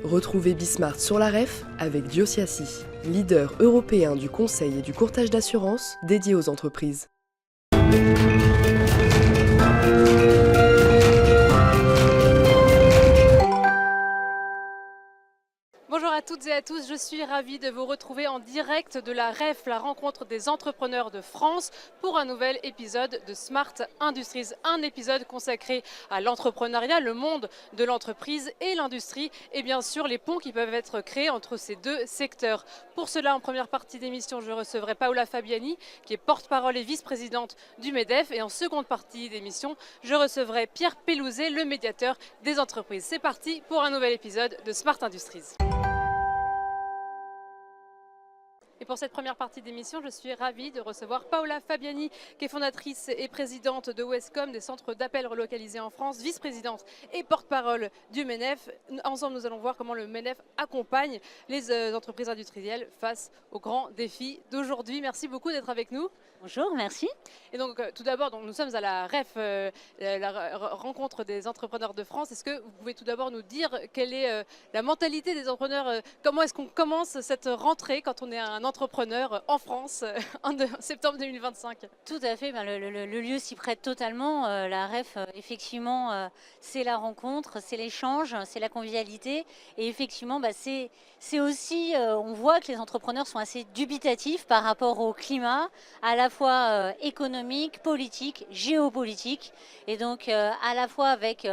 Retrouvez Bismart sur la REF avec Diosiassi, leader européen du conseil et du courtage d'assurance dédié aux entreprises. Bonjour à toutes et à tous, je suis ravie de vous retrouver en direct de la REF, la rencontre des entrepreneurs de France, pour un nouvel épisode de Smart Industries. Un épisode consacré à l'entrepreneuriat, le monde de l'entreprise et l'industrie, et bien sûr les ponts qui peuvent être créés entre ces deux secteurs. Pour cela, en première partie d'émission, je recevrai Paola Fabiani, qui est porte-parole et vice-présidente du MEDEF, et en seconde partie d'émission, je recevrai Pierre Pellouzet, le médiateur des entreprises. C'est parti pour un nouvel épisode de Smart Industries. Et pour cette première partie d'émission, je suis ravie de recevoir Paola Fabiani, qui est fondatrice et présidente de Wescom, des centres d'appel relocalisés en France, vice-présidente et porte-parole du MEDEF. Ensemble, nous allons voir comment le MEDEF accompagne les entreprises industrielles face aux grands défis d'aujourd'hui. Merci beaucoup d'être avec nous. Bonjour, merci. Et donc, tout d'abord, nous sommes à la REF, la rencontre des entrepreneurs de France. Est-ce que vous pouvez tout d'abord nous dire quelle est la mentalité des entrepreneurs, comment est-ce qu'on commence cette rentrée quand on est un entrepreneur en France en septembre 2025? Tout à fait, le lieu s'y prête totalement. La REF, effectivement, c'est la rencontre, c'est l'échange, c'est la convivialité. Et effectivement, c'est aussi, on voit que les entrepreneurs sont assez dubitatifs par rapport au climat, à la fois économique, politique, géopolitique. Et donc, à la fois avec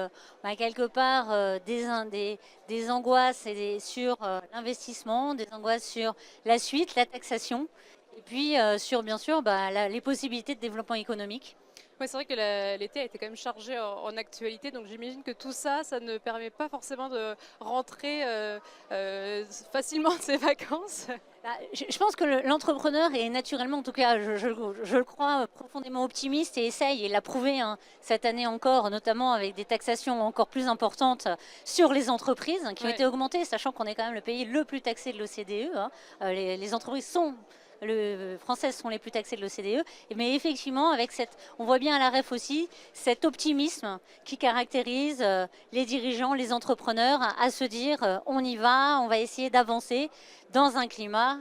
quelque part des angoisses sur l'investissement, des angoisses sur la suite, la taxation, et puis sur bien sûr les possibilités de développement économique. Oui, c'est vrai que l'été a été quand même chargé en actualité, donc j'imagine que tout ça, ça ne permet pas forcément de rentrer facilement de ses vacances. Je pense que l'entrepreneur est naturellement, en tout cas je le crois, profondément optimiste et essaye, et l'a prouvé cette année encore, notamment avec des taxations encore plus importantes sur les entreprises qui ont été augmentées, sachant qu'on est quand même le pays le plus taxé de l'OCDE. Les entreprises françaises sont les plus taxées de l'OCDE, mais effectivement, on voit bien à la REF aussi cet optimisme qui caractérise les dirigeants, les entrepreneurs, à se dire on y va, on va essayer d'avancer dans un climat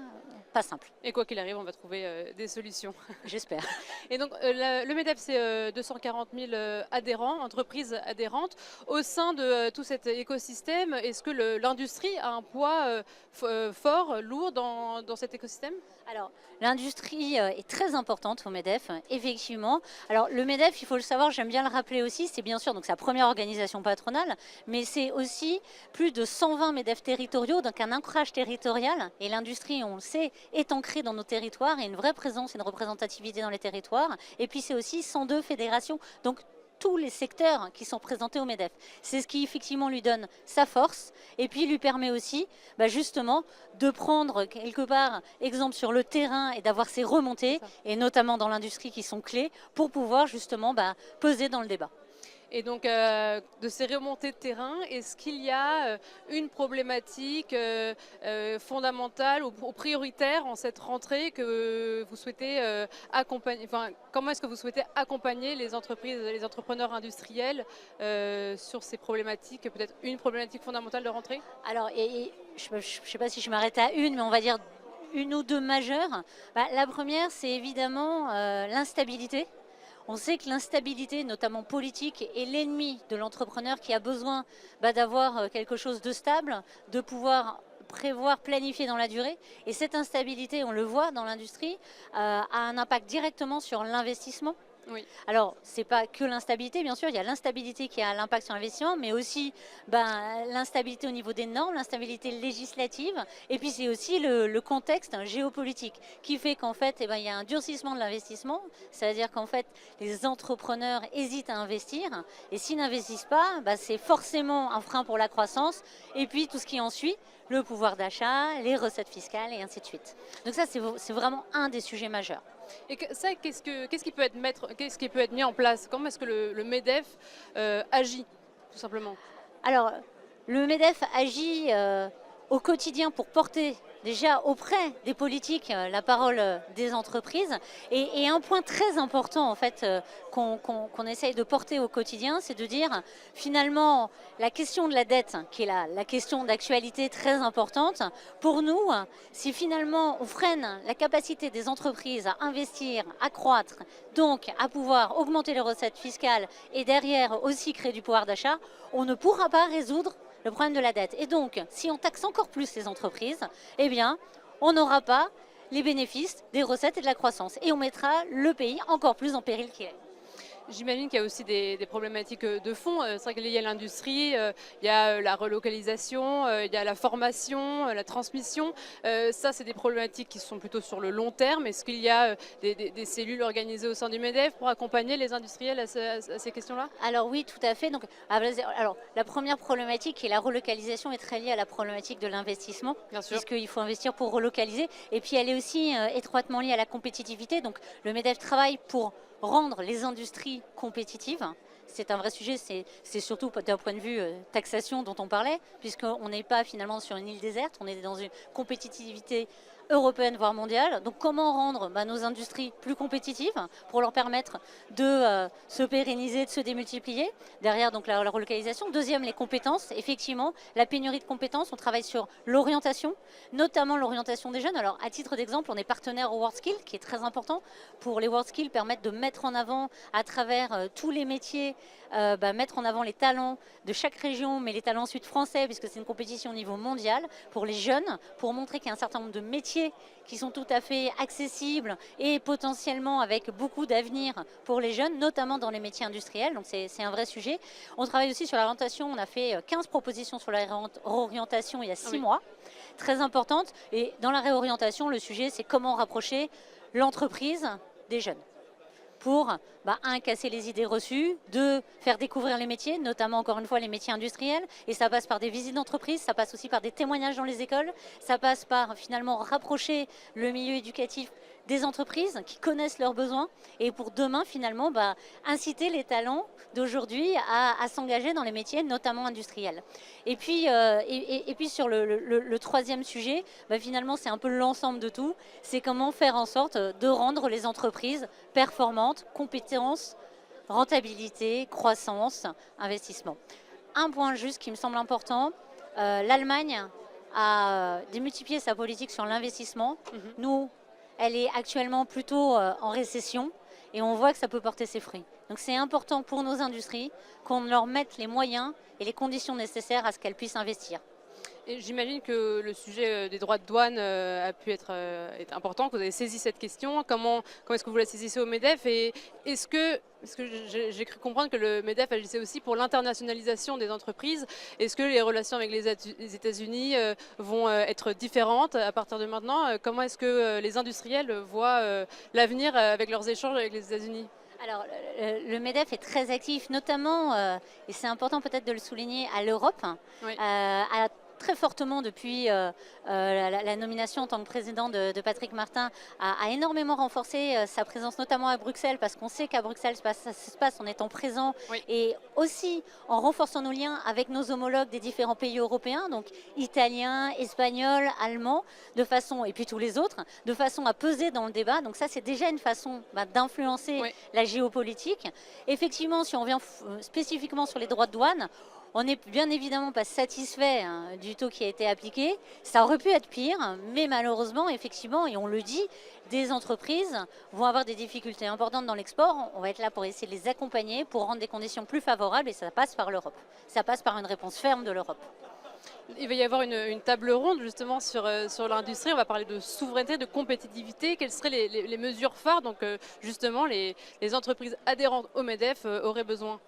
pas simple. Et quoi qu'il arrive, on va trouver des solutions. J'espère. Et donc, le MEDEF, c'est 240 000 adhérents, entreprises adhérentes. Au sein de tout cet écosystème, est-ce que l'industrie a un poids fort, lourd dans cet écosystème ? Alors, l'industrie est très importante au MEDEF, effectivement. Alors, le MEDEF, il faut le savoir, j'aime bien le rappeler aussi, c'est bien sûr donc sa première organisation patronale, mais c'est aussi plus de 120 MEDEF territoriaux, donc un ancrage territorial. Et l'industrie, on le sait, est ancrée dans nos territoires, et une vraie présence et une représentativité dans les territoires. Et puis, c'est aussi 102 fédérations. Donc, tous les secteurs qui sont présentés au MEDEF. C'est ce qui effectivement lui donne sa force et puis lui permet aussi justement de prendre quelque part exemple sur le terrain et d'avoir ces remontées, et notamment dans l'industrie qui sont clés pour pouvoir justement peser dans le débat. Et donc, de ces remontées de terrain, est-ce qu'il y a une problématique fondamentale ou prioritaire en cette rentrée que vous souhaitez accompagner, comment est-ce que vous souhaitez accompagner les entreprises, les entrepreneurs industriels sur ces problématiques, peut-être une problématique fondamentale de rentrée? Alors, je ne sais pas si je m'arrête à une, mais on va dire une ou deux majeures. La première, c'est évidemment l'instabilité. On sait que l'instabilité, notamment politique, est l'ennemi de l'entrepreneur qui a besoin d'avoir quelque chose de stable, de pouvoir prévoir, planifier dans la durée. Et cette instabilité, on le voit dans l'industrie, a un impact directement sur l'investissement. Oui. Alors, ce n'est pas que l'instabilité, bien sûr, il y a l'instabilité qui a l'impact sur l'investissement, mais aussi l'instabilité au niveau des normes, l'instabilité législative, et puis c'est aussi le contexte géopolitique qui fait qu'en fait, il y a un durcissement de l'investissement, c'est-à-dire qu'en fait, les entrepreneurs hésitent à investir, et s'ils n'investissent pas, c'est forcément un frein pour la croissance, et puis tout ce qui en suit, le pouvoir d'achat, les recettes fiscales, et ainsi de suite. Donc ça, c'est vraiment un des sujets majeurs. Et ça, qu'est-ce qui peut être mis en place? Comment est-ce que le MEDEF agit, tout simplement? Alors, le MEDEF agit au quotidien pour porter déjà auprès des politiques la parole des entreprises. Et un point très important en fait qu'on essaye de porter au quotidien, c'est de dire finalement la question de la dette, qui est la question d'actualité très importante, pour nous, si finalement on freine la capacité des entreprises à investir, à croître, donc à pouvoir augmenter les recettes fiscales et derrière aussi créer du pouvoir d'achat, on ne pourra pas résoudre le problème de la dette. Et donc, si on taxe encore plus les entreprises, eh bien, on n'aura pas les bénéfices des recettes et de la croissance. Et on mettra le pays encore plus en péril qu'il est. J'imagine qu'il y a aussi des problématiques de fond. C'est vrai qu'il y a l'industrie, il y a la relocalisation, il y a la formation, la transmission. Ça, c'est des problématiques qui sont plutôt sur le long terme. Est-ce qu'il y a des cellules organisées au sein du MEDEF pour accompagner les industriels à ces questions-là? Alors oui, tout à fait. Donc, alors, la première problématique, qui est la relocalisation, est très liée à la problématique de l'investissement, puisqu'il faut investir pour relocaliser. Et puis, elle est aussi étroitement liée à la compétitivité. Donc, le MEDEF travaille pour rendre les industries compétitives. C'est un vrai sujet, c'est surtout d'un point de vue taxation dont on parlait, puisqu'on n'est pas finalement sur une île déserte, on est dans une compétitivité européenne, voire mondiale. Donc comment rendre nos industries plus compétitives pour leur permettre de se pérenniser, de se démultiplier. Derrière donc la relocalisation. Deuxième, les compétences. Effectivement, la pénurie de compétences, on travaille sur l'orientation, notamment l'orientation des jeunes. Alors à titre d'exemple, on est partenaire au WorldSkills, qui est très important. Pour les WorldSkills, permettre de mettre en avant à travers tous les métiers, mettre en avant les talents de chaque région, mais les talents ensuite français, puisque c'est une compétition au niveau mondial, pour les jeunes, pour montrer qu'il y a un certain nombre de métiers qui sont tout à fait accessibles et potentiellement avec beaucoup d'avenir pour les jeunes, notamment dans les métiers industriels. Donc c'est un vrai sujet. On travaille aussi sur l'orientation. On a fait 15 propositions sur la réorientation il y a 6 mois, très importantes. Et dans la réorientation, le sujet, c'est comment rapprocher l'entreprise des jeunes pour, un, casser les idées reçues, deux, faire découvrir les métiers, notamment encore une fois les métiers industriels, et ça passe par des visites d'entreprise, ça passe aussi par des témoignages dans les écoles, ça passe par finalement rapprocher le milieu éducatif des entreprises qui connaissent leurs besoins, et pour demain finalement inciter les talents d'aujourd'hui à s'engager dans les métiers, notamment industriels. Et puis, sur le troisième sujet, finalement c'est un peu l'ensemble de tout, c'est comment faire en sorte de rendre les entreprises performantes, compétences, rentabilité, croissance, investissement. Un point juste qui me semble important, l'Allemagne a démultiplié sa politique sur l'investissement. Nous, elle est actuellement plutôt en récession et on voit que ça peut porter ses fruits. Donc c'est important pour nos industries qu'on leur mette les moyens et les conditions nécessaires à ce qu'elles puissent investir. Et j'imagine que le sujet des droits de douane a pu être important, que vous avez saisi cette question. Comment est-ce que vous la saisissez au MEDEF? Et est-ce que j'ai cru comprendre que le MEDEF agissait aussi pour l'internationalisation des entreprises. Est-ce que les relations avec les États-Unis vont être différentes à partir de maintenant? Comment est-ce que les industriels voient l'avenir avec leurs échanges avec les États-Unis? Alors, le MEDEF est très actif, notamment, et c'est important peut-être de le souligner, à l'Europe, très fortement depuis la nomination en tant que président de Patrick Martin, a énormément renforcé sa présence, notamment à Bruxelles, parce qu'on sait qu'à Bruxelles, ça se passe en étant présent, et aussi en renforçant nos liens avec nos homologues des différents pays européens, donc italiens, espagnols, allemands, et puis tous les autres, de façon à peser dans le débat. Donc ça, c'est déjà une façon d'influencer la géopolitique. Effectivement, si on revient spécifiquement sur les droits de douane, on n'est bien évidemment pas satisfait du taux qui a été appliqué. Ça aurait pu être pire, mais malheureusement, effectivement, et on le dit, des entreprises vont avoir des difficultés importantes dans l'export. On va être là pour essayer de les accompagner, pour rendre des conditions plus favorables, et ça passe par l'Europe. Ça passe par une réponse ferme de l'Europe. Il va y avoir une table ronde justement sur l'industrie. On va parler de souveraineté, de compétitivité. Quelles seraient les mesures phares donc justement les entreprises adhérentes au MEDEF auraient besoin?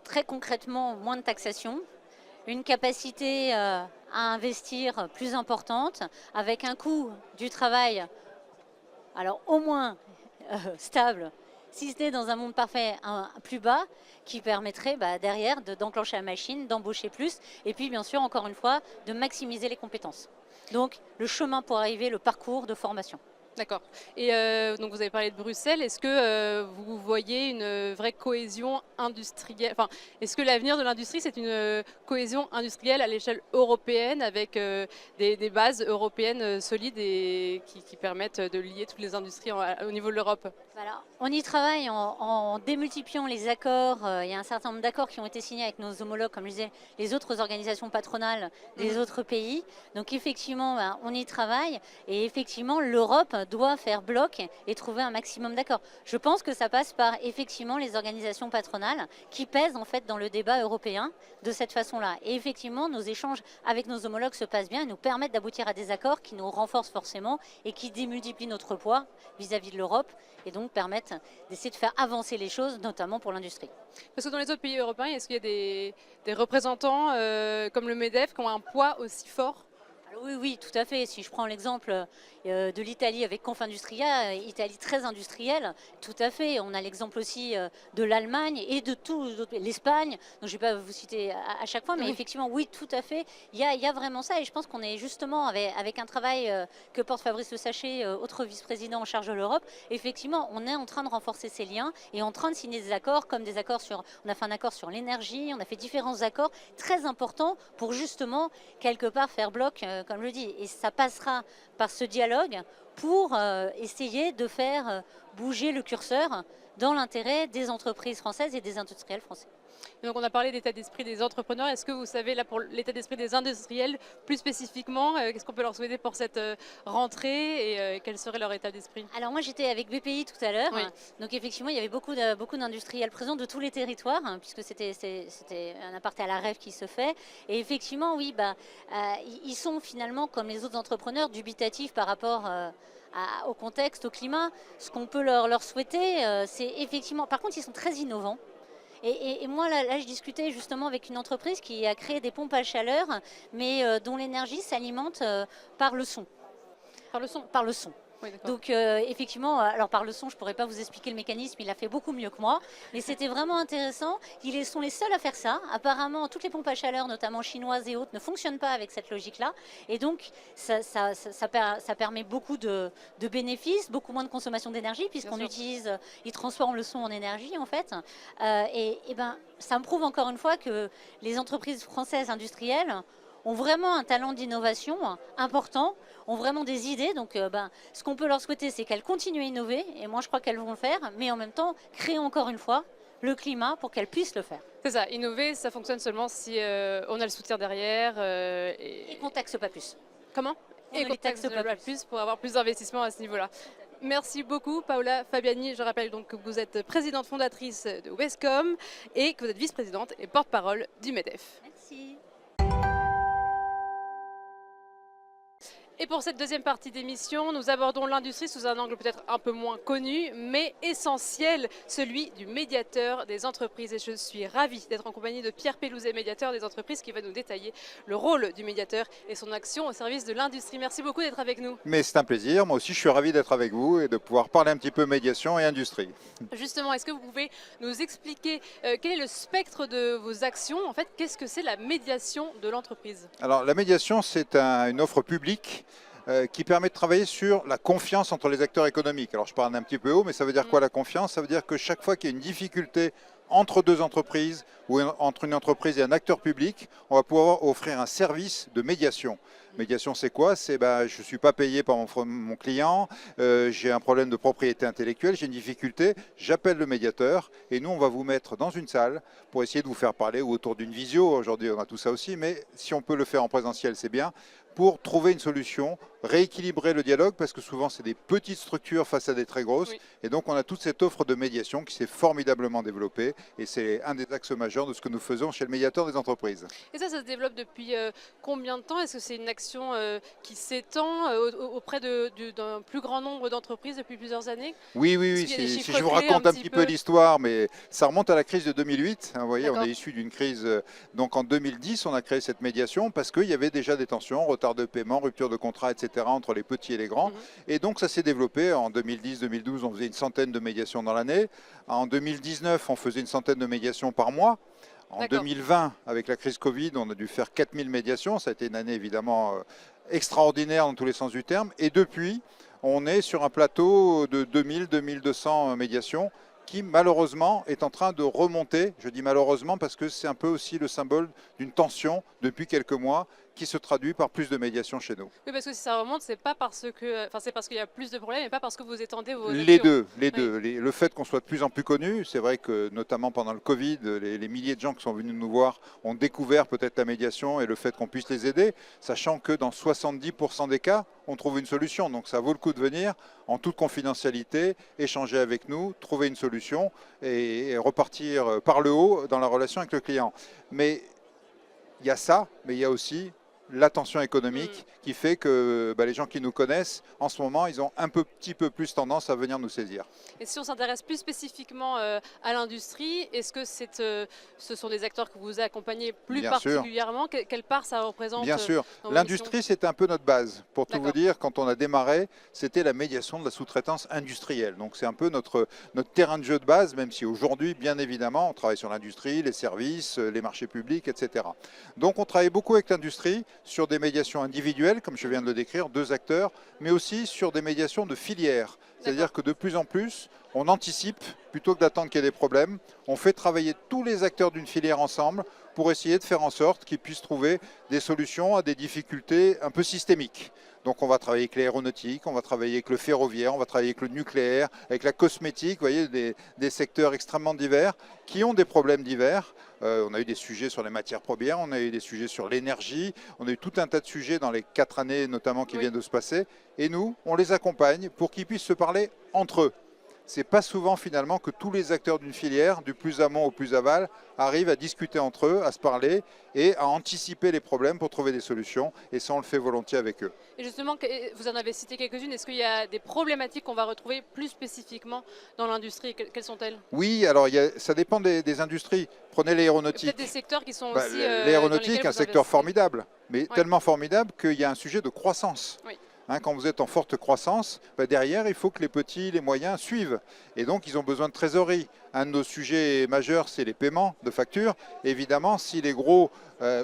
Très concrètement, moins de taxation, une capacité à investir plus importante, avec un coût du travail, alors au moins stable, si c'était dans un monde parfait, plus bas, qui permettrait derrière d'enclencher la machine, d'embaucher plus, et puis bien sûr, encore une fois, de maximiser les compétences. Donc le chemin pour arriver, le parcours de formation. D'accord. Et donc vous avez parlé de Bruxelles. Est-ce que vous voyez une vraie cohésion industrielle? Enfin, est-ce que l'avenir de l'industrie, c'est une cohésion industrielle à l'échelle européenne avec des bases européennes solides et qui permettent de lier toutes les industries au niveau de l'Europe? Alors, on y travaille en démultipliant les accords. Il y a un certain nombre d'accords qui ont été signés avec nos homologues, comme je disais, les autres organisations patronales des autres pays. Donc effectivement, ben, on y travaille et effectivement, l'Europe doit faire bloc et trouver un maximum d'accords. Je pense que ça passe par effectivement les organisations patronales qui pèsent en fait dans le débat européen de cette façon-là. Et effectivement, nos échanges avec nos homologues se passent bien et nous permettent d'aboutir à des accords qui nous renforcent forcément et qui démultiplient notre poids vis-à-vis de l'Europe et donc permettent d'essayer de faire avancer les choses, notamment pour l'industrie. Parce que dans les autres pays européens, est-ce qu'il y a des représentants comme le MEDEF qui ont un poids aussi fort? Alors oui, oui, tout à fait. Si je prends l'exemple de l'Italie avec Confindustria, Italie très industrielle, tout à fait. On a l'exemple aussi de l'Allemagne et de tout, l'Espagne, donc je ne vais pas vous citer à chaque fois, mais Oui. effectivement, oui, tout à fait. Il y a vraiment ça et je pense qu'on est justement avec un travail que porte Fabrice Le Sachet, autre vice-président en charge de l'Europe. Effectivement, on est en train de renforcer ces liens et en train de signer des accords, comme des accords sur, on a fait un accord sur l'énergie, on a fait différents accords très importants pour justement quelque part faire bloc, comme je le dis, et ça passera par ce dialogue pour essayer de faire bouger le curseur dans l'intérêt des entreprises françaises et des industriels français. Donc on a parlé d'état d'esprit des entrepreneurs. Est-ce que vous savez là pour l'état d'esprit des industriels plus spécifiquement, qu'est-ce qu'on peut leur souhaiter pour cette rentrée et quel serait leur état d'esprit? Alors moi j'étais avec BPI tout à l'heure, Oui. donc effectivement il y avait beaucoup d'industriels présents de tous les territoires, puisque c'était un aparté à la rêve qui se fait. Et effectivement oui, ils sont finalement comme les autres entrepreneurs dubitatifs par rapport au contexte, au climat. Ce qu'on peut leur souhaiter, c'est effectivement, par contre ils sont très innovants. Et moi, là, je discutais justement avec une entreprise qui a créé des pompes à chaleur, mais dont l'énergie s'alimente par le son. Par le son? Par le son. Oui, d'accord. Donc effectivement, alors par le son, je ne pourrais pas vous expliquer le mécanisme, il a fait beaucoup mieux que moi, mais c'était vraiment intéressant. Ils sont les seuls à faire ça. Apparemment, toutes les pompes à chaleur, notamment chinoises et autres, ne fonctionnent pas avec cette logique-là. Et donc, ça permet beaucoup de bénéfices, beaucoup moins de consommation d'énergie, puisqu'on utilise, ils transforment le son en énergie, en fait. Ça me prouve encore une fois que les entreprises françaises industrielles ont vraiment un talent d'innovation important, ont vraiment des idées. Donc ce qu'on peut leur souhaiter, c'est qu'elles continuent à innover, et moi je crois qu'elles vont le faire, mais en même temps, créer encore une fois le climat pour qu'elles puissent le faire. C'est ça, innover, ça fonctionne seulement si on a le soutien derrière. Et qu'on ne taxe pas plus. Comment? Et qu'on ne taxe pas plus pour avoir plus d'investissement à ce niveau-là. Merci beaucoup Paola Fabiani. Je rappelle donc que vous êtes présidente fondatrice de Wescom et que vous êtes vice-présidente et porte-parole du MEDEF. Merci. Et pour cette deuxième partie d'émission, nous abordons l'industrie sous un angle peut-être un peu moins connu, mais essentiel, celui du médiateur des entreprises. Et je suis ravie d'être en compagnie de Pierre Pelouzet, médiateur des entreprises, qui va nous détailler le rôle du médiateur et son action au service de l'industrie. Merci beaucoup d'être avec nous. Mais c'est un plaisir, moi aussi je suis ravi d'être avec vous et de pouvoir parler un petit peu médiation et industrie. Justement, est-ce que vous pouvez nous expliquer quel est le spectre de vos actions? En fait, qu'est-ce que c'est la médiation de l'entreprise? Alors la médiation, c'est une offre publique qui permet de travailler sur la confiance entre les acteurs économiques. Alors je parle un petit peu haut, mais ça veut dire quoi la confiance? Ça veut dire que chaque fois qu'il y a une difficulté entre deux entreprises ou entre une entreprise et un acteur public, on va pouvoir offrir un service de médiation. Médiation, c'est quoi? C'est je ne suis pas payé par mon client, j'ai un problème de propriété intellectuelle, j'ai une difficulté, j'appelle le médiateur et nous, on va vous mettre dans une salle pour essayer de vous faire parler ou autour d'une visio. Aujourd'hui, on a tout ça aussi, mais si on peut le faire en présentiel, c'est bien, pour trouver une solution, rééquilibrer le dialogue, parce que souvent, c'est des petites structures face à des très grosses. Oui. Et donc, on a toute cette offre de médiation qui s'est formidablement développée et c'est un des axes majeurs de ce que nous faisons chez le médiateur des entreprises. Et ça se développe depuis combien de temps? Est-ce que c'est une action qui s'étend auprès d'un plus grand nombre d'entreprises depuis plusieurs années? Oui, oui, Est-ce oui. qu'il y a des Si chiffres je vous clés raconte un un petit petit peu peu l'histoire, mais ça remonte à la crise de 2008. Vous voyez, on D'accord. est issu d'une crise. Donc en 2010, on a créé cette médiation parce qu'il y avait déjà des tensions, retard de paiement, rupture de contrat, etc. entre les petits et les grands. Et donc ça s'est développé. En 2010-2012, on faisait une centaine de médiations dans l'année. En 2019, on faisait une centaine de médiations par mois. En 2020, avec la crise Covid, on a dû faire 4000 médiations. Ça a été une année évidemment extraordinaire dans tous les sens du terme. Et depuis, on est sur un plateau de 2000-2200 médiations qui malheureusement est en train de remonter. Je dis malheureusement parce que c'est un peu aussi le symbole d'une tension depuis quelques mois qui se traduit par plus de médiations chez nous. Oui, parce que si ça remonte, c'est pas parce que, enfin, c'est parce qu'il y a plus de problèmes et pas parce que vous étendez vos Les actions. deux, les Oui. deux. Le fait qu'on soit de plus en plus connu, c'est vrai que notamment pendant le Covid, les milliers de gens qui sont venus nous voir ont découvert peut-être la médiation et le fait qu'on puisse les aider, sachant que dans 70% des cas, on trouve une solution. Donc ça vaut le coup de venir en toute confidentialité, échanger avec nous, trouver une solution et repartir par le haut dans la relation avec le client. Mais il y a ça, mais il y a aussi la tension économique qui fait que les gens qui nous connaissent, en ce moment, ils ont un petit peu plus tendance à venir nous saisir. Et si on s'intéresse plus spécifiquement à l'industrie, est-ce que ce sont des acteurs que vous accompagnez plus Bien sûr. particulièrement? Quelle part ça représente Bien sûr, dans vos l'industrie c'était un peu notre base. Pour tout vous D'accord. dire, quand on a démarré, c'était la médiation de la sous-traitance industrielle. Donc c'est un peu notre terrain de jeu de base, même si aujourd'hui, bien évidemment, on travaille sur l'industrie, les services, les marchés publics, etc. Donc on travaille beaucoup avec l'industrie sur des médiations individuelles, comme je viens de le décrire, 2 acteurs, mais aussi sur des médiations de filières. C'est-à-dire que de plus en plus, on anticipe, plutôt que d'attendre qu'il y ait des problèmes, on fait travailler tous les acteurs d'une filière ensemble pour essayer de faire en sorte qu'ils puissent trouver des solutions à des difficultés un peu systémiques. Donc on va travailler avec l'aéronautique, on va travailler avec le ferroviaire, on va travailler avec le nucléaire, avec la cosmétique, vous voyez, des secteurs extrêmement divers qui ont des problèmes divers. On a eu des sujets sur les matières premières, on a eu des sujets sur l'énergie, on a eu tout un tas de sujets dans les 4 années notamment qui viennent de se passer. Et nous, on les accompagne pour qu'ils puissent se parler entre eux. C'est pas souvent finalement que tous les acteurs d'une filière, du plus amont au plus aval, arrivent à discuter entre eux, à se parler et à anticiper les problèmes pour trouver des solutions. Et ça, on le fait volontiers avec eux. Et justement, vous en avez cité quelques-unes. Est-ce qu'il y a des problématiques qu'on va retrouver plus spécifiquement dans l'industrie? Quelles sont-elles? Oui, alors ça dépend des industries. Prenez l'aéronautique. Peut-être des secteurs qui sont aussi. L'aéronautique, un secteur formidable, mais Ouais. tellement formidable qu'il y a un sujet de croissance. Oui. Quand vous êtes en forte croissance, derrière, il faut que les petits, les moyens suivent. Et donc, ils ont besoin de trésorerie. Un de nos sujets majeurs, c'est les paiements de factures. Évidemment, si les gros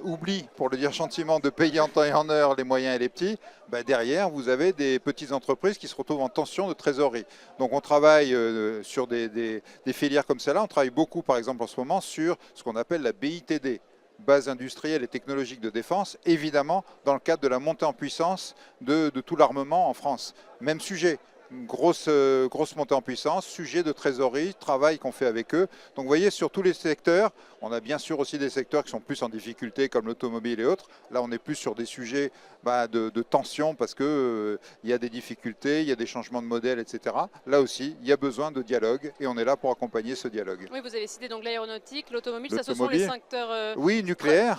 oublient, pour le dire gentiment, de payer en temps et en heure les moyens et les petits, derrière, vous avez des petites entreprises qui se retrouvent en tension de trésorerie. Donc, on travaille sur des filières comme celle-là. On travaille beaucoup, par exemple, en ce moment, sur ce qu'on appelle la BITD. Base industrielle et technologique de défense, évidemment dans le cadre de la montée en puissance de tout l'armement en France. Même sujet, une grosse montée en puissance, sujet de trésorerie, travail qu'on fait avec eux. Donc vous voyez, sur tous les secteurs, on a bien sûr aussi des secteurs qui sont plus en difficulté comme l'automobile et autres. Là, on est plus sur des sujets de tension parce qu'il y a des difficultés, il y a des changements de modèle, etc. Là aussi, il y a besoin de dialogue et on est là pour accompagner ce dialogue. Oui, vous avez cité donc l'aéronautique, l'automobile, ça ce sont les secteurs oui, nucléaire,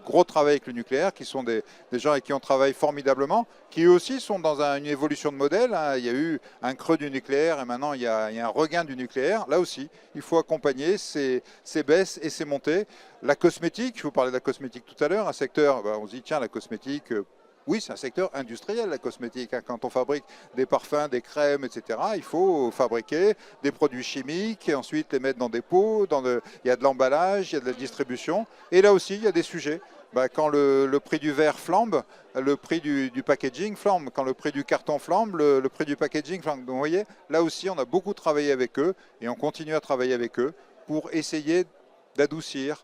gros travail avec le nucléaire, qui sont des gens avec qui on travaille formidablement, qui eux aussi sont dans une évolution de modèle. Il y a eu un creux du nucléaire et maintenant il y a un regain du nucléaire. Là aussi, il faut accompagner ces baisses et ces montées. La cosmétique, je vous parlais de la cosmétique tout à l'heure, un secteur, on se dit tiens, la cosmétique, oui, c'est un secteur industriel, la cosmétique. Quand on fabrique des parfums, des crèmes, etc., il faut fabriquer des produits chimiques et ensuite les mettre dans des pots. Il y a de l'emballage, il y a de la distribution. Et là aussi, il y a des sujets. Quand le prix du verre flambe, le prix du packaging flambe. Quand le prix du carton flambe, le prix du packaging flambe. Donc vous voyez, là aussi, on a beaucoup travaillé avec eux et on continue à travailler avec eux pour essayer d'adoucir,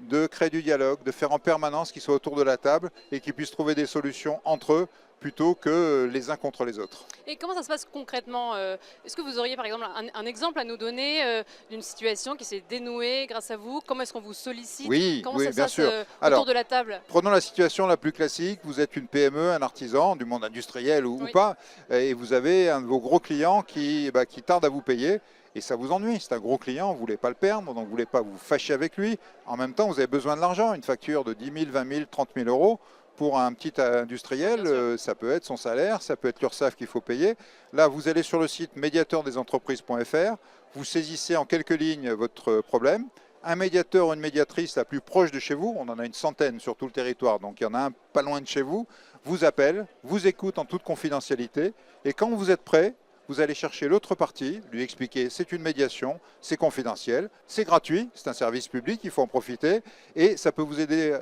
de créer du dialogue, de faire en permanence qu'ils soient autour de la table et qu'ils puissent trouver des solutions entre eux plutôt que les uns contre les autres. Et comment ça se passe concrètement? Est-ce que vous auriez par exemple un exemple à nous donner d'une situation qui s'est dénouée grâce à vous? Comment est-ce qu'on vous sollicite? Comment ça se bien passe sûr. autour de la table? Prenons la situation la plus classique. Vous êtes une PME, un artisan du monde industriel ou pas, et vous avez un de vos gros clients qui tarde à vous payer. Et ça vous ennuie, c'est un gros client, vous ne voulez pas le perdre, donc vous ne voulez pas vous fâcher avec lui. En même temps, vous avez besoin de l'argent, une facture de 10 000, 20 000, 30 000 euros. Pour un petit industriel, ça peut être son salaire, ça peut être l'URSSAF qu'il faut payer. Là, vous allez sur le site médiateurdesentreprises.fr, vous saisissez en quelques lignes votre problème. Un médiateur ou une médiatrice la plus proche de chez vous, on en a une centaine sur tout le territoire, donc il y en a un pas loin de chez vous, vous appelle, vous écoute en toute confidentialité, et quand vous êtes prêt, vous allez chercher l'autre partie, lui expliquer c'est une médiation, c'est confidentiel, c'est gratuit, c'est un service public, il faut en profiter et ça peut vous aider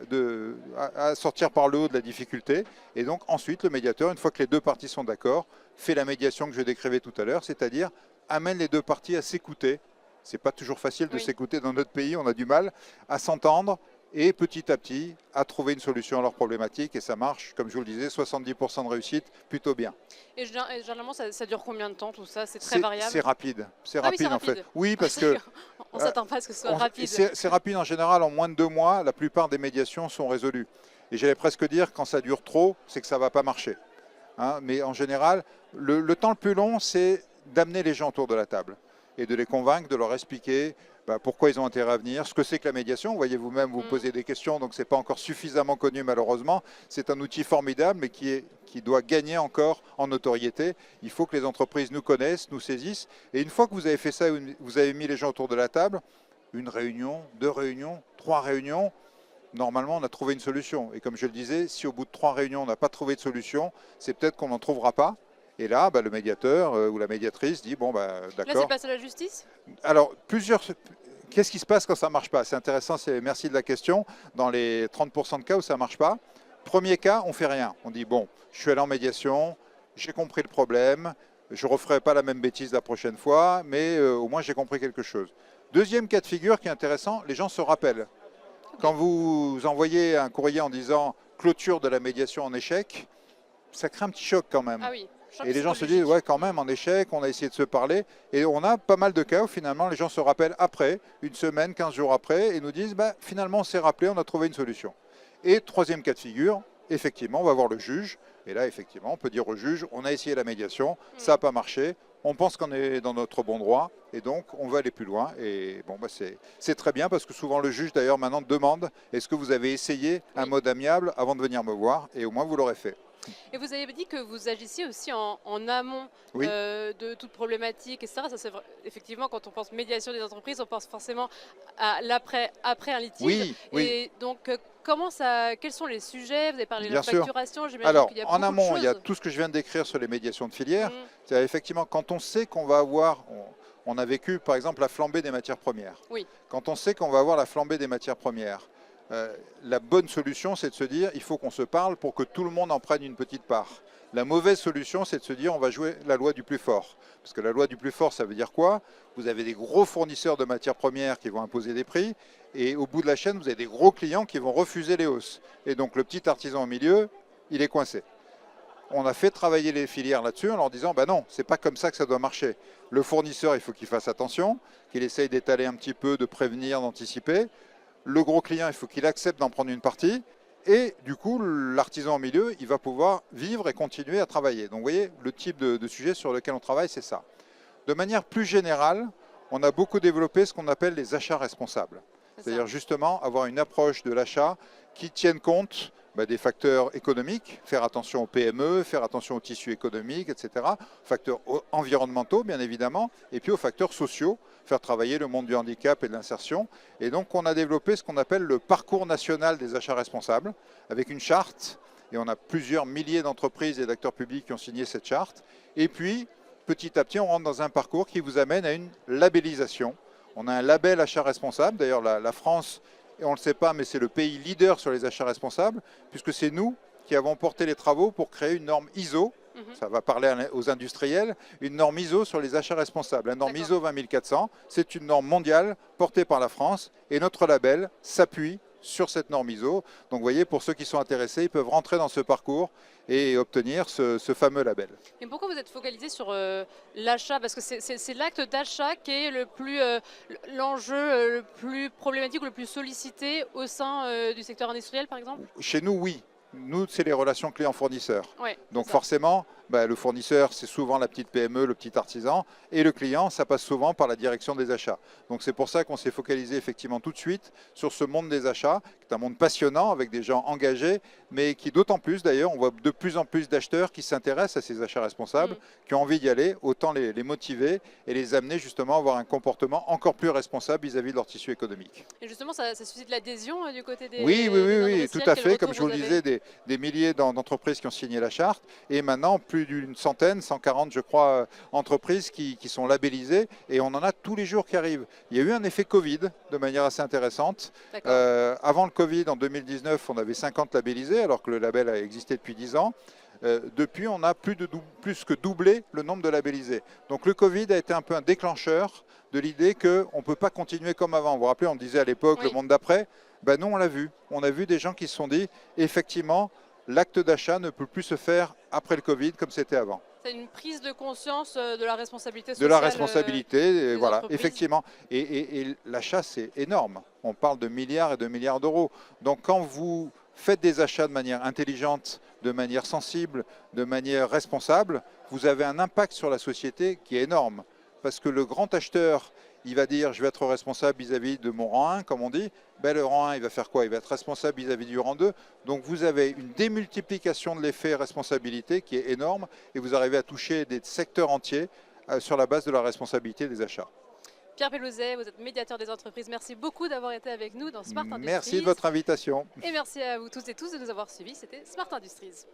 à sortir par le haut de la difficulté. Et donc ensuite, le médiateur, une fois que les deux parties sont d'accord, fait la médiation que je décrivais tout à l'heure, c'est-à-dire amène les deux parties à s'écouter. C'est pas toujours facile de s'écouter dans notre pays, on a du mal à s'entendre et petit à petit à trouver une solution à leurs problématiques et ça marche, comme je vous le disais, 70% de réussite, plutôt bien. Et généralement, ça dure combien de temps tout ça? C'est très variable? C'est rapide, c'est Ah oui, rapide c'est en fait. rapide. Oui, parce que on ne s'attend pas à ce que ce soit rapide. c'est rapide en général, en moins de 2 mois, la plupart des médiations sont résolues. Et j'allais presque dire, quand ça dure trop, c'est que ça ne va pas marcher. Hein, mais en général, le temps le plus long, c'est d'amener les gens autour de la table et de les convaincre, de leur expliquer pourquoi ils ont intérêt à venir, ce que c'est que la médiation. Vous voyez vous-même, vous posez des questions, donc ce n'est pas encore suffisamment connu malheureusement. C'est un outil formidable, mais qui doit gagner encore en notoriété. Il faut que les entreprises nous connaissent, nous saisissent. Et une fois que vous avez fait ça, vous avez mis les gens autour de la table, une réunion, 2 réunions, 3 réunions, normalement on a trouvé une solution. Et comme je le disais, si au bout de 3 réunions on n'a pas trouvé de solution, c'est peut-être qu'on n'en trouvera pas. Et là, le médiateur ou la médiatrice dit, bon, d'accord. Là, c'est passé à la justice? Alors, qu'est-ce qui se passe quand ça ne marche pas? C'est intéressant, merci de la question. Dans les 30% de cas où ça ne marche pas, premier cas, on ne fait rien. On dit, bon, je suis allé en médiation, j'ai compris le problème, je ne referai pas la même bêtise la prochaine fois, mais au moins j'ai compris quelque chose. Deuxième cas de figure qui est intéressant, les gens se rappellent. Quand vous envoyez un courrier en disant clôture de la médiation en échec, ça crée un petit choc quand même. Ah oui. Et les gens se disent, ouais, quand même, en échec, on a essayé de se parler. Et on a pas mal de cas où finalement les gens se rappellent après, une semaine, 15 jours après, et nous disent, finalement, on s'est rappelé, on a trouvé une solution. Et troisième cas de figure, effectivement, on va voir le juge. Et là, effectivement, on peut dire au juge, on a essayé la médiation, ça n'a pas marché, on pense qu'on est dans notre bon droit, et donc on veut aller plus loin. Et bon, c'est très bien, parce que souvent le juge, d'ailleurs, maintenant demande, est-ce que vous avez essayé un mode amiable avant de venir me voir? Et au moins, vous l'aurez fait. Et vous avez dit que vous agissiez aussi en amont de toute problématique, etc. Ça, c'est effectivement, quand on pense médiation des entreprises, on pense forcément à après un litige. Oui, et donc, quels sont les sujets? Vous avez parlé de la Bien sûr. facturation. Alors, qu'il y a en amont, il y a choses. tout ce que je viens de décrire sur les médiations de filière. C'est effectivement, quand on sait qu'on va avoir... On a vécu, par exemple, la flambée des matières premières. Oui. Quand on sait qu'on va avoir la flambée des matières premières, la bonne solution, c'est de se dire il faut qu'on se parle pour que tout le monde en prenne une petite part. La mauvaise solution, c'est de se dire on va jouer la loi du plus fort. Parce que la loi du plus fort, ça veut dire quoi? Vous avez des gros fournisseurs de matières premières qui vont imposer des prix, et au bout de la chaîne, vous avez des gros clients qui vont refuser les hausses. Et donc le petit artisan au milieu, il est coincé. On a fait travailler les filières là-dessus en leur disant non, c'est pas comme ça que ça doit marcher. Le fournisseur, il faut qu'il fasse attention, qu'il essaye d'étaler un petit peu, de prévenir, d'anticiper. Le gros client, il faut qu'il accepte d'en prendre une partie. Et du coup, l'artisan au milieu, il va pouvoir vivre et continuer à travailler. Donc vous voyez, le type de sujet sur lequel on travaille, c'est ça. De manière plus générale, on a beaucoup développé ce qu'on appelle les achats responsables. C'est-à-dire justement avoir une approche de l'achat qui tienne compte des facteurs économiques, faire attention aux PME, faire attention au tissu économique, etc. Facteurs environnementaux, bien évidemment, et puis aux facteurs sociaux, faire travailler le monde du handicap et de l'insertion. Et donc, on a développé ce qu'on appelle le parcours national des achats responsables, avec une charte, et on a plusieurs milliers d'entreprises et d'acteurs publics qui ont signé cette charte. Et puis, petit à petit, on rentre dans un parcours qui vous amène à une labellisation. On a un label achat responsable, d'ailleurs la France, et on ne le sait pas, mais c'est le pays leader sur les achats responsables, puisque c'est nous qui avons porté les travaux pour créer une norme ISO, ça va parler aux industriels, une norme ISO sur les achats responsables. La norme ISO 20400, c'est une norme mondiale portée par la France, et notre label s'appuie sur cette norme ISO. Donc vous voyez, pour ceux qui sont intéressés, ils peuvent rentrer dans ce parcours et obtenir ce fameux label. Et pourquoi vous êtes focalisé sur l'achat? Parce que c'est l'acte d'achat qui est l'enjeu le plus problématique ou le plus sollicité au sein du secteur industriel, par exemple? Chez nous, oui. Nous, c'est les relations client-fournisseur. Ouais, donc forcément, le fournisseur, c'est souvent la petite PME, le petit artisan, et le client, ça passe souvent par la direction des achats. Donc c'est pour ça qu'on s'est focalisé effectivement tout de suite sur ce monde des achats, qui est un monde passionnant, avec des gens engagés, mais qui d'autant plus d'ailleurs, on voit de plus en plus d'acheteurs qui s'intéressent à ces achats responsables, qui ont envie d'y aller, autant les motiver et les amener justement à avoir un comportement encore plus responsable vis-à-vis de leur tissu économique. Et justement, ça suscite l'adhésion du côté des Oui, tout à fait. Comme je vous le disais, des des milliers d'entreprises qui ont signé la charte, et maintenant, plus d'une centaine, 140 je crois, entreprises qui sont labellisées et on en a tous les jours qui arrivent. Il y a eu un effet Covid de manière assez intéressante. Avant le Covid, en 2019, on avait 50 labellisés alors que le label a existé depuis 10 ans. Depuis, on a plus que doublé le nombre de labellisés. Donc le Covid a été un peu un déclencheur de l'idée qu'on ne peut pas continuer comme avant. Vous vous rappelez, on disait à l'époque le monde d'après. Ben non, on l'a vu. On a vu des gens qui se sont dit, effectivement, l'acte d'achat ne peut plus se faire après le Covid comme c'était avant. C'est une prise de conscience de la responsabilité sociale. De la responsabilité, voilà, entreprises. effectivement. Et l'achat, c'est énorme. On parle de milliards et de milliards d'euros. Donc quand vous faites des achats de manière intelligente, de manière sensible, de manière responsable, vous avez un impact sur la société qui est énorme. Parce que le grand acheteur, il va dire je vais être responsable vis-à-vis de mon rang 1, comme on dit. Ben, le rang 1, il va faire quoi? Il va être responsable vis-à-vis du rang 2. Donc vous avez une démultiplication de l'effet responsabilité qui est énorme et vous arrivez à toucher des secteurs entiers sur la base de la responsabilité des achats. Pierre Pellouzet, vous êtes médiateur des entreprises. Merci beaucoup d'avoir été avec nous dans Smart Industries. Merci de votre invitation. Et merci à vous tous et tous de nous avoir suivis. C'était Smart Industries.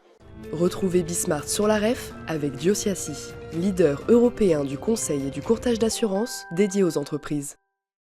Retrouvez Bismart sur la REF avec Diosiassi, leader européen du conseil et du courtage d'assurance dédié aux entreprises.